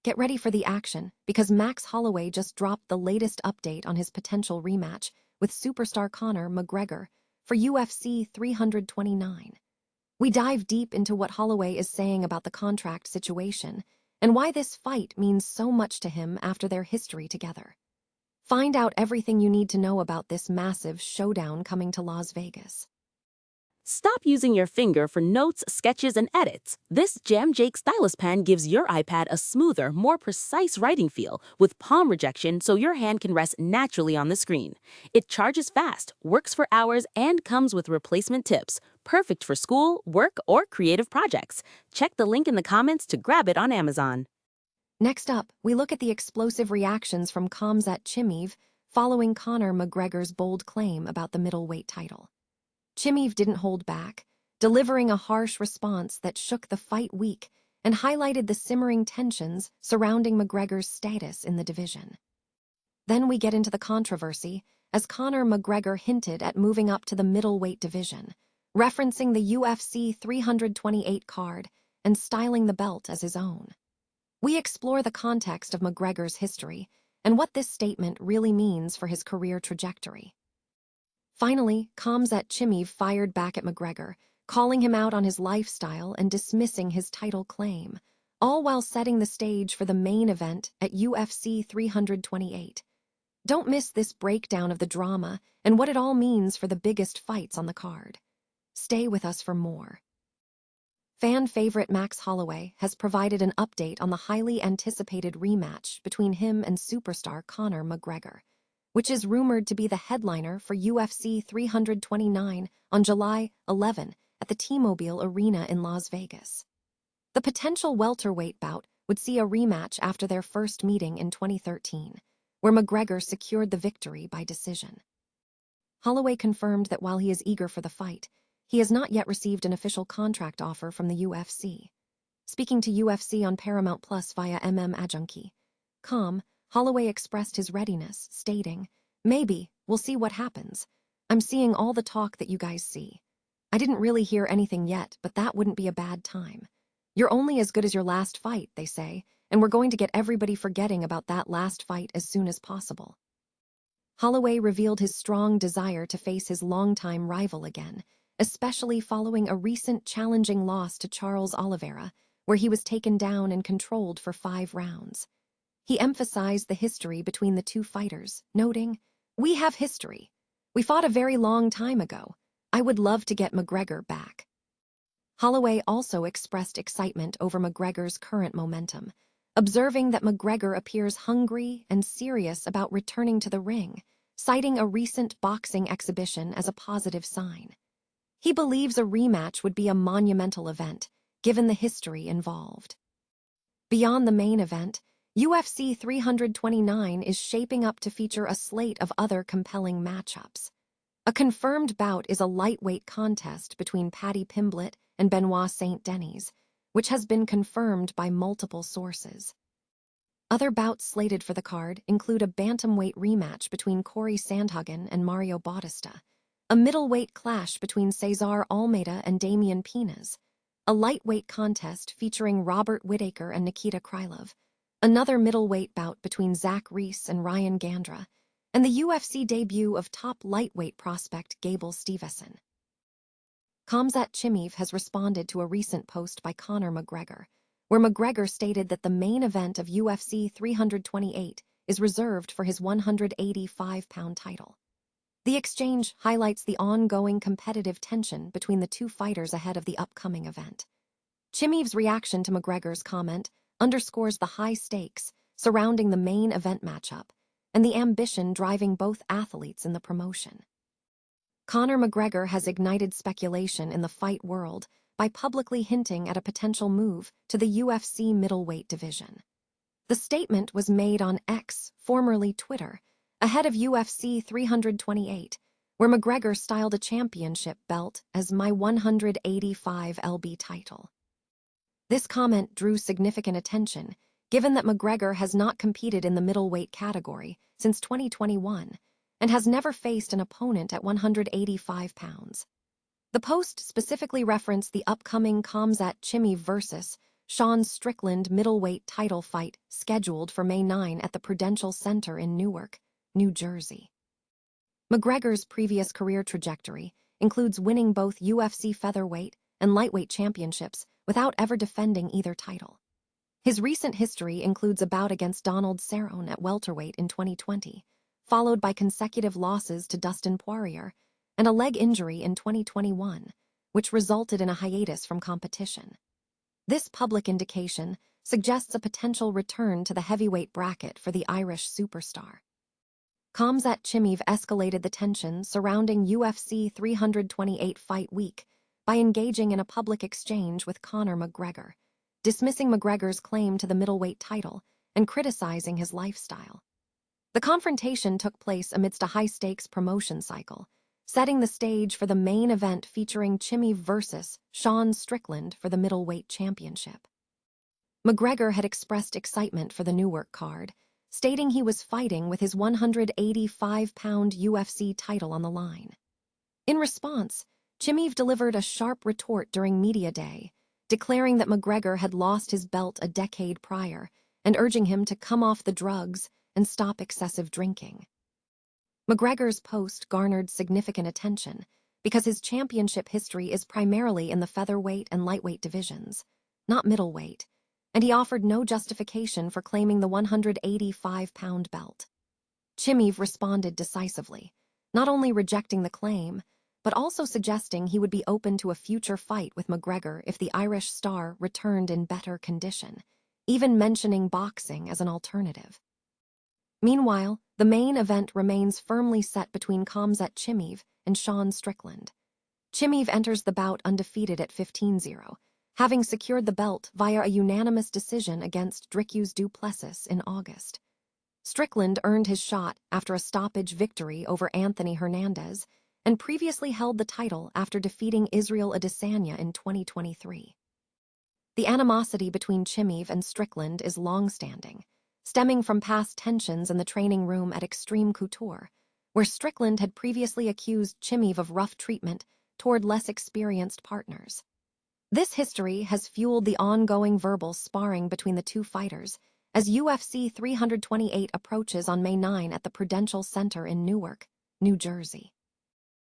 Get ready for the action, because Max Holloway just dropped the latest update on his potential rematch with superstar Conor McGregor for UFC 329. We dive deep into what Holloway is saying about the contract situation and why this fight means so much to him after their history together. Find out everything you need to know about this massive showdown coming to Las Vegas. Stop using your finger for notes, sketches, and edits. This Jam Jake stylus pen gives your iPad a smoother, more precise writing feel with palm rejection so your hand can rest naturally on the screen. It charges fast, works for hours, and comes with replacement tips. Perfect for school, work, or creative projects. Check the link in the comments to grab it on Amazon. Next up, we look at the explosive reactions from Khamzat Chimaev following Conor McGregor's bold claim about the middleweight title. Chimaev didn't hold back, delivering a harsh response that shook the fight week and highlighted the simmering tensions surrounding McGregor's status in the division. Then we get into the controversy, as Conor McGregor hinted at moving up to the middleweight division, referencing the UFC 328 card and styling the belt as his own. We explore the context of McGregor's history and what this statement really means for his career trajectory. Finally, Khamzat Chimaev fired back at McGregor, calling him out on his lifestyle and dismissing his title claim, all while setting the stage for the main event at UFC 328. Don't miss this breakdown of the drama and what it all means for the biggest fights on the card. Stay with us for more. Fan favorite Max Holloway has provided an update on the highly anticipated rematch between him and superstar Conor McGregor, which is rumored to be the headliner for UFC 329 on July 11 at the T-Mobile Arena in Las Vegas. The potential welterweight bout would see a rematch after their first meeting in 2013, where McGregor secured the victory by decision. Holloway confirmed that while he is eager for the fight, he has not yet received an official contract offer from the UFC. Speaking to UFC on Paramount Plus via Adjunky.com, Holloway expressed his readiness, stating, "Maybe, we'll see what happens. I'm seeing all the talk that you guys see. I didn't really hear anything yet, but that wouldn't be a bad time. You're only as good as your last fight, they say, and we're going to get everybody forgetting about that last fight as soon as possible." Holloway revealed his strong desire to face his longtime rival again, especially following a recent challenging loss to Charles Oliveira, where he was taken down and controlled for 5 rounds. He emphasized the history between the two fighters, noting, "We have history. We fought a very long time ago. I would love to get McGregor back." Holloway also expressed excitement over McGregor's current momentum, observing that McGregor appears hungry and serious about returning to the ring, citing a recent boxing exhibition as a positive sign. He believes a rematch would be a monumental event, given the history involved. Beyond the main event, UFC 329 is shaping up to feature a slate of other compelling matchups. A confirmed bout is a lightweight contest between Paddy Pimblett and Benoit Saint Denis, which has been confirmed by multiple sources. Other bouts slated for the card include a bantamweight rematch between Corey Sandhagen and Mario Bautista, a middleweight clash between Cesar Almeida and Damian Pines, a lightweight contest featuring Robert Whittaker and Nikita Krylov, another middleweight bout between Zach Reese and Ryan Gandra, and the UFC debut of top lightweight prospect Gable Steveson. Khamzat Chimaev has responded to a recent post by Conor McGregor, where McGregor stated that the main event of UFC 328 is reserved for his 185-pound title. The exchange highlights the ongoing competitive tension between the two fighters ahead of the upcoming event. Chimaev's reaction to McGregor's comment underscores the high stakes surrounding the main event matchup and the ambition driving both athletes in the promotion. Conor McGregor has ignited speculation in the fight world by publicly hinting at a potential move to the UFC middleweight division. The statement was made on X, formerly Twitter, ahead of UFC 328, where McGregor styled a championship belt as "my 185 lb title." This comment drew significant attention, given that McGregor has not competed in the middleweight category since 2021 and has never faced an opponent at 185 pounds. The post specifically referenced the upcoming Khamzat Chimaev versus, Sean Strickland middleweight title fight scheduled for May 9 at the Prudential Center in Newark, New Jersey. McGregor's previous career trajectory includes winning both UFC featherweight and lightweight championships without ever defending either title. His recent history includes a bout against Donald Cerrone at welterweight in 2020, followed by consecutive losses to Dustin Poirier, and a leg injury in 2021, which resulted in a hiatus from competition. This public indication suggests a potential return to the heavyweight bracket for the Irish superstar. Khamzat Chimaev escalated the tension surrounding UFC 328 fight week by engaging in a public exchange with Conor McGregor, dismissing McGregor's claim to the middleweight title and criticizing his lifestyle. The confrontation took place amidst a high-stakes promotion cycle, setting the stage for the main event featuring Chimaev versus Sean Strickland for the middleweight championship. McGregor had expressed excitement for the Newark card, stating he was fighting with his 185-pound UFC title on the line. In response, Chimaev delivered a sharp retort during media day, declaring that McGregor had lost his belt a decade prior and urging him to come off the drugs and stop excessive drinking. McGregor's post garnered significant attention because his championship history is primarily in the featherweight and lightweight divisions, not middleweight, and he offered no justification for claiming the 185-pound belt. Chimaev responded decisively, not only rejecting the claim, but also suggesting he would be open to a future fight with McGregor if the Irish star returned in better condition, even mentioning boxing as an alternative. Meanwhile, the main event remains firmly set between Khamzat Chimaev and Sean Strickland. Chimaev enters the bout undefeated at 15-0, having secured the belt via a unanimous decision against Dricus du Plessis in August. Strickland earned his shot after a stoppage victory over Anthony Hernandez and previously held the title after defeating Israel Adesanya in 2023. The animosity between Chimaev and Strickland is long-standing, stemming from past tensions in the training room at Extreme Couture, where Strickland had previously accused Chimaev of rough treatment toward less experienced partners. This history has fueled the ongoing verbal sparring between the two fighters as UFC 328 approaches on May 9 at the Prudential Center in Newark, New Jersey.